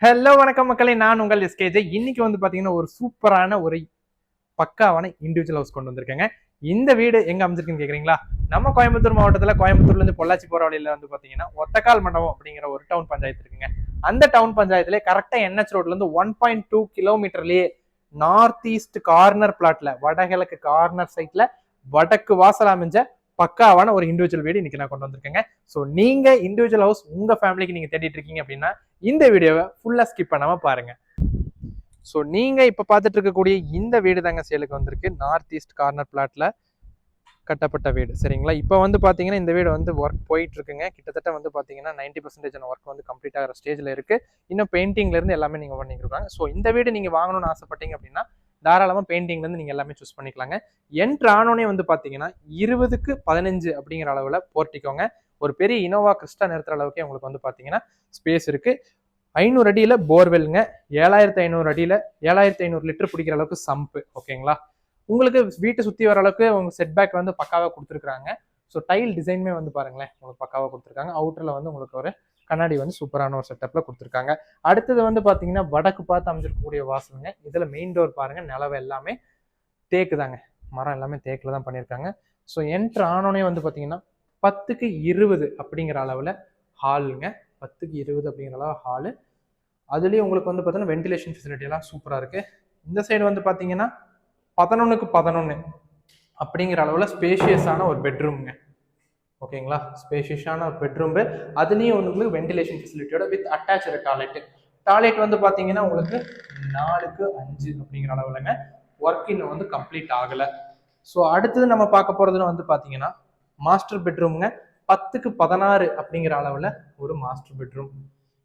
Hello வணக்கம் மக்களே, நான் உங்கள் எஸ்கேஜே. இன்னைக்கு வந்து பாத்தீங்கன்னா ஒரு சூப்பரான ஒரு பக்காவான இண்டிவிஜுவல் ஹவுஸ் கொண்டு வந்திருக்கேங்க. இந்த வீடு எங்க அமைஞ்சிருக்குன்னு கேக்குறீங்களா? நம்ம கோயம்புத்தூர் மாவட்டத்துல கோயம்புத்தூர்ல இருந்து பொள்ளாச்சி போற வழியில வந்து பாத்தீங்கன்னா ஒத்தக்கால் மண்டபம் அப்படிங்கிற ஒரு டவுன் பஞ்சாயத்து இருக்குங்க. அந்த டவுன் பஞ்சாயத்துல கரெக்டா NH ரோட்ல இருந்து 1.2 கிலோமீட்டர்லயே நார்த் ஈஸ்ட் கார்னர் பிளாட்ல வடகிழக்கு கார்னர் சைட்ல வடக்கு வாசல் அமைஞ்ச பக்காவான ஒரு இண்டிவிஜுவல் வீடு இன்னைக்கு நான் கொண்டு வந்திருக்கேங்க. ஸோ நீங்க இண்டிவிஜுவல் ஹவுஸ் உங்க ஃபேமிலிக்கு நீங்க தேடிட்டு இருக்கீங்க அப்படின்னா இந்த வீடியோவை ஃபுல்லா ஸ்கிப் பண்ணாம பாருங்க. ஸோ நீங்க இப்ப பார்த்துட்டு இருக்கக்கூடிய இந்த வீடு தாங்க சேலுக்கு வந்திருக்கு. நார்த் ஈஸ்ட் கார்னர் பிளாட்ல கட்டப்பட்ட வீடு, சரிங்களா? இப்போ வந்து பாத்தீங்கன்னா இந்த வீடு வந்து ஒர்க் போயிட்டு இருக்குங்க. கிட்டத்தட்ட வந்து பாத்தீங்கன்னா 90% ஒர்க் வந்து கம்ப்ளீட் ஆகிற ஸ்டேஜ்ல இருக்கு. இன்னும் பெயிண்டிங்ல இருந்து எல்லாமே நீங்க பண்ணிருக்காங்க. ஸோ இந்த வீடு நீங்க வாங்கணும்னு ஆசைப்பட்டீங்க அப்படின்னா தாராளமா பெயிண்டிங்ல இருந்து நீங்க எல்லாமே சூஸ் பண்ணிக்கலாங்க. என்ட்ரு ஆனோனே வந்து பாத்தீங்கன்னா 20க்கு 15 அப்படிங்கிற அளவுல போர்ட்டிக்கோங்க. ஒரு பெரிய இனோவா கிறிஸ்டா நிறுத்துற அளவுக்கு உங்களுக்கு வந்து பாத்தீங்கன்னா ஸ்பேஸ் இருக்கு. 500 அடியில போர்வெல்ங்க. 7500 அடியில 7500 லிட்டர் பிடிக்கிற அளவுக்கு சம்பு. ஓகேங்களா? உங்களுக்கு வீட்டை சுத்தி வர அளவுக்கு உங்க செட் பேக் வந்து பக்காவா கொடுத்துருக்காங்க. ஸோ டைல் டிசைனுமே வந்து பாருங்களேன் உங்களுக்கு பக்காவா கொடுத்துருக்காங்க. அவுட்டர்ல வந்து உங்களுக்கு ஒரு கண்ணாடி வந்து சூப்பரான ஒரு செட்டப்ல கொடுத்துருக்காங்க. அடுத்தது வந்து பாத்தீங்கன்னா வடக்கு பார்த்து அமைஞ்சிருக்கக்கூடிய வாசலுங்க. இதுல மெயின் டோர் பாருங்க, நிலவு எல்லாமே தேக்கு தாங்க. மரம் எல்லாமே தேக்குல தான் பண்ணியிருக்காங்க. ஸோ என்ட்ரு ஆனோனே வந்து பாத்தீங்கன்னா 10க்கு 20 அப்படிங்கிற அளவுல ஹாலுங்க. 10க்கு 20 அப்படிங்கிற அளவு ஹாலு. அதுலயும் உங்களுக்கு வந்து பாத்தீங்கன்னா வென்டிலேஷன் ஃபெசிலிட்டி எல்லாம் சூப்பரா இருக்கு. இந்த சைடு வந்து பாத்தீங்கன்னா 11க்கு 11 அப்படிங்கிற அளவுல ஸ்பேஷியஸான ஒரு பெட்ரூம்ங்க. ஓகேங்களா? ஸ்பேஷியஸான ஒரு பெட்ரூம். அதுலயும் உங்களுக்கு வென்டிலேஷன் ஃபெசிலிட்டியோட வித் அட்டாச்சு டாய்லெட். டாய்லெட் வந்து பாத்தீங்கன்னா உங்களுக்கு 4க்கு 5 அப்படிங்கிற அளவுலங்க. ஒர்க் இன்னும் வந்து கம்ப்ளீட் ஆகல. ஸோ அடுத்தது நம்ம பார்க்க போறதுன்னு வந்து பாத்தீங்கன்னா மாஸ்டர் பெட்ரூம்ங்க. 10க்கு 16 அப்படிங்கிற அளவுல ஒரு மாஸ்டர் பெட்ரூம்.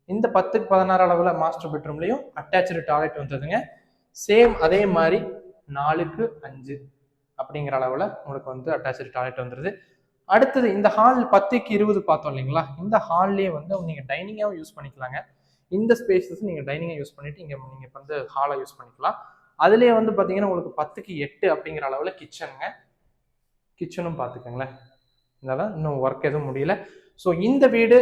இந்த 10க்கு 16 அளவுல மாஸ்டர் பெட்ரூம்லயும் அட்டாச்சு டாய்லெட் வந்ததுங்க. சேம் அதே மாதிரி 4க்கு 5 அப்படிங்கிற அளவுல உங்களுக்கு வந்து அட்டாச்சு டாய்லெட் வந்துருது. அடுத்தது இந்த ஹால் 10க்கு 20 பார்த்தோம் இல்லைங்களா? இந்த ஹால்லயே வந்து நீங்க டைனிங்காகவும் யூஸ் பண்ணிக்கலாங்க. இந்த ஸ்பேசஸ் நீங்க டைனிங்கா யூஸ் பண்ணிட்டு நீங்க வந்து ஹாலை யூஸ் பண்ணிக்கலாம். அதுலயே வந்து பாத்தீங்கன்னா உங்களுக்கு 10க்கு 8 அப்படிங்கிற அளவுல கிச்சனுங்க. கிச்சனும் பார்த்துக்கோங்களேன். இதெல்லாம் இன்னும் ஒர்க் எதுவும் முடியல. ஸோ இந்த வீடு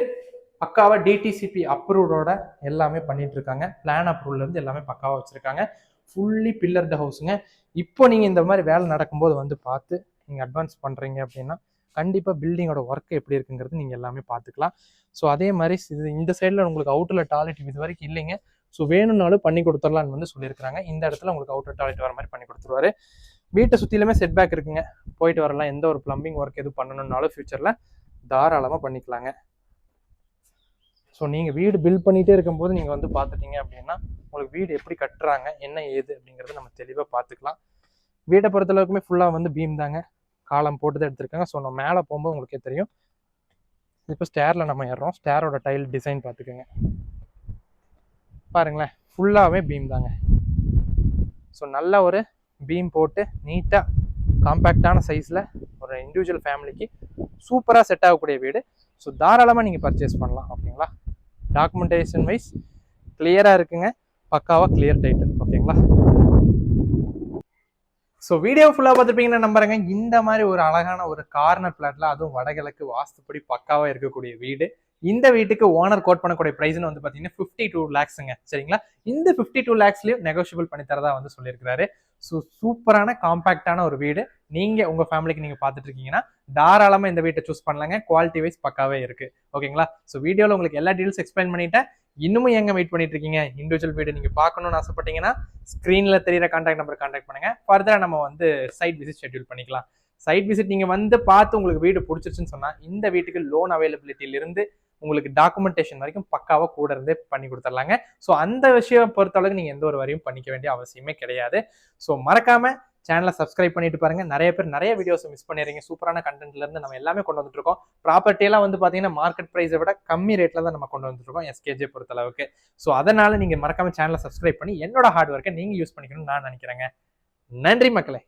பக்காவா டிடிசிபி அப்ரூவோட எல்லாமே பண்ணிட்டு இருக்காங்க. பிளான் அப்ரூவ்ல இருந்து எல்லாமே பக்காவா வச்சிருக்காங்க. ஃபுல்லி பில்லர்டு ஹவுஸுங்க. இப்போ நீங்க இந்த மாதிரி வேலை நடக்கும்போது வந்து பார்த்து நீங்க அட்வான்ஸ் பண்றீங்க அப்படின்னா கண்டிப்பா பில்டிங்கோட ஒர்க் எப்படி இருக்குங்கிறது நீங்க எல்லாமே பார்த்துக்கலாம். ஸோ அதே மாதிரி இந்த சைடில் உங்களுக்கு அவுட்டர்ல டாய்லெட் இது வரைக்கும் இல்லைங்க. ஸோ வேணும்னாலும் பண்ணி கொடுத்துடலான்னு வந்து சொல்லியிருக்காங்க. இந்த இடத்துல உங்களுக்கு அவுட்டர் டாய்லெட் வர மாதிரி பண்ணி கொடுத்துருவாரு. வீட்டை சுற்றிலுமே செட் பேக் இருக்குங்க. போயிட்டு வரலாம். எந்த ஒரு பிளம்பிங் ஒர்க் எதுவும் பண்ணணும்னாலும் ஃபியூச்சர்ல தாராளமாக பண்ணிக்கலாங்க. ஸோ நீங்கள் வீடு பில்ட் பண்ணிகிட்டே இருக்கும்போது நீங்கள் வந்து பார்த்துட்டீங்க அப்படின்னா உங்களுக்கு வீடு எப்படி கட்டுறாங்க என்ன ஏது அப்படிங்கிறத நம்ம தெளிவாக பார்த்துக்கலாம். வீட்டை பொறுத்தளவுக்குமே ஃபுல்லாக வந்து பீம் தாங்க. காலம் போட்டு தான் எடுத்திருக்காங்க. ஸோ நம்ம மேலே போகும்போது உங்களுக்கே தெரியும். இப்போ ஸ்டேரில் நம்ம ஏறுறோம். ஸ்டேரோட டைல் டிசைன் பார்த்துக்கோங்க. பாருங்களேன், ஃபுல்லாகவே பீம் தாங்க. ஸோ நல்ல ஒரு பீம் போட்டு நீட்டாக காம்பேக்டான சைஸில் ஒரு இண்டிவிஜுவல் ஃபேமிலிக்கு சூப்பராக செட் ஆகக்கூடிய வீடு. ஸோ தாராளமாக நீங்கள் பர்ச்சேஸ் பண்ணலாம். ஓகேங்களா? டாக்குமெண்டேஷன் வைஸ் கிளியராக இருக்குங்க. பக்காவாக கிளியர் டைட்டில். ஓகேங்களா? ஸோ வீடியோ ஃபுல்லாக பார்த்துருப்பீங்கன்னு நம்புறேங்க. இந்த மாதிரி ஒரு அழகான ஒரு கார்னர் பிளாட்ல அதுவும் வடகிழக்கு வாஸ்துப்படி பக்காவாக இருக்கக்கூடிய வீடு. இந்த வீட்டுக்கு ஓனர் கோட் பண்ணக்கூடிய பிரைஸ்னு வந்து பார்த்தீங்கன்னா 52 lakhsங்க. சரிங்களா? இந்த 52 lakhsலயும் நெகோஷியபிள் பண்ணி தரதா வந்து சொல்லியிருக்காரு. ஸோ சூப்பரான காம்பாக்டான ஒரு வீடு. நீங்க உங்க ஃபேமிலிக்கு நீங்க பார்த்துட்டு இருக்கீங்கன்னா தாராளமா இந்த வீட்டை சூஸ் பண்ணலாங்க. குவாலிட்டி வைஸ் பக்காவே இருக்கு. ஓகேங்களா? ஸோ வீடியோவில் உங்களுக்கு எல்லா டீடைல்ஸ் எக்ஸ்பிளைன் பண்ணிட்டேன். இன்னும் எங்க வெயிட் பண்ணிட்டு இருக்கீங்க? இண்டிவிஜுவல் வீடு நீங்க பார்க்கணும்னு ஆசைப்பட்டீங்கன்னா ஸ்கிரீன்ல தெரியுற கான்டாக்ட் நம்பர் கான்டாக்ட் பண்ணுங்க. ஃபர்தரா நம்ம வந்து சைட் விசிட் ஷெட்யூல் பண்ணிக்கலாம். சைட் விசிட் நீங்க வந்து பார்த்து உங்களுக்கு வீடு பிடிச்சிருச்சுன்னு சொன்னா இந்த வீட்டுக்கு லோன் அவைலபிலிட்டியில இருந்து உங்களுக்கு டாக்குமெண்டேஷன் வரைக்கும் பக்காவா கூட இருந்தே பண்ணி கொடுத்துடலாங்க. ஸோ அந்த விஷயம் பொறுத்தளவுக்கு நீங்க எந்த ஒரு வரையும் பண்ணிக்க வேண்டிய அவசியமே கிடையாது. ஸோ மறக்காம சேனலை சப்ஸ்கிரைப் பண்ணிட்டு பாருங்க. நிறைய பேர் நிறைய வீடியோஸ் மிஸ் பண்ணிடுறீங்க. சூப்பரான கண்டென்ட்ல இருந்து நம்ம எல்லாமே கொண்டு வந்துட்டு இருக்கோம். ப்ராப்பர்ட்டி எல்லாம் வந்து பாத்தீங்கன்னா மார்க்கெட் பிரைஸை விட கம்மி ரேட்ல தான் நம்ம கொண்டு வந்துட்டு இருக்கோம் எஸ்கேஜே பொறுத்த அளவுக்கு. ஸோ அதனால நீங்க மறக்காம சேனலை சப்ஸ்கிரைப் பண்ணி என்னோட ஹார்ட் ஒர்க்கை நீங்க யூஸ் பண்ணிக்கணும்னு நான் நினைக்கிறேங்க. நன்றி மக்களே.